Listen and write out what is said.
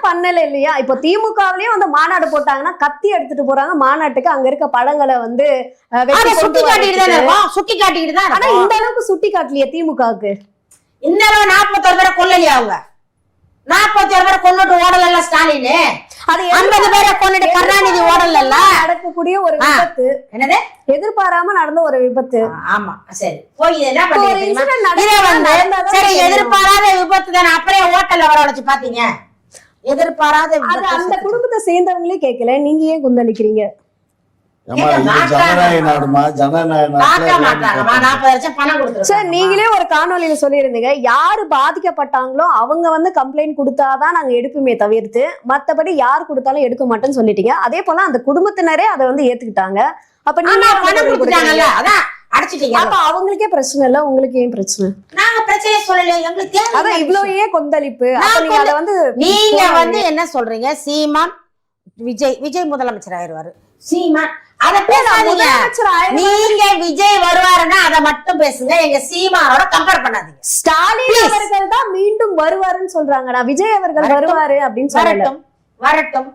பண்ணல இல்லையா? இப்போ திமுகவிலயும் வந்து மாநாடு போட்டாங்கன்னா கத்தி எடுத்துட்டு போறாங்க மாநாட்டுக்கு. அங்க இருக்க படங்களை வந்து சுட்டி காட்டிக்கிட்டு தான். ஆனா இந்த அளவுக்கு சுட்டி காட்டலையே திமுகவுக்கு. இந்த அளவு 41 பேரை கொல்லலையா அவங்க? 41 பேரை கொண்டுட்டு ஓடல ஸ்டாலின். அது 50 பேரை கொண்டுட்டு கருணாநிதி ஓடல. நடக்கக்கூடிய ஒரு விபத்து. என்னது? எதிர்பாராம நடந்த ஒரு விபத்து. ஆமா சரி. போய் என்ன பண்ணீங்க? சரி, எதிர்பாராத விபத்து தானே, அப்படியே ஹோட்டல்ல வரவழைச்சு பாத்தீங்க. எதிர்பாராத அந்த குடும்பத்தை சேர்ந்தவங்களே கேட்கல, நீங்க ஏன் கொந்தளிக்கிறீங்க? நீங்களே ஒரு காணொலியில சொல்லியிருந்தீங்க, யாரு பாதிக்கப்பட்டாங்களோ அவங்க வந்து கம்ப்ளைண்ட் கொடுத்தாதான் நாங்க எடுப்புமே தவிர்த்து மத்தபடி யாரு கொடுத்தாலும் எடுக்க மாட்டேன்னு சொல்லிட்டீங்க. அதே போல அந்த குடும்பத்தினரே அதை வந்து ஏத்துக்கிட்டாங்க. அப்ப அப்ப அவங்களுக்கே பிரச்சனை இல்ல, உங்களுக்கு ஏன் பிரச்சனை? நாங்க பிரச்சனை சொல்லல, எங்களுக்கு அதான் இவ்வளவு ஏன் கொந்தளிப்பு? நீங்க வந்து என்ன சொல்றீங்க? சீமான் விஜய் முதலமைச்சர் ஆயிருவாரு. சீமான் அத பேசாதீங்க. நீங்க விஜய் வருவாருன்னா அதை மட்டும் பேசுங்க, எங்க சீமானோட கம்பேர் பண்ணாதீங்க. ஸ்டாலின் அவர்கள் தான் மீண்டும் வருவாருன்னு சொல்றாங்க. நான் விஜய் அவர்கள் வருவாரு அப்படின்னு சொல்லல. வரட்டும்.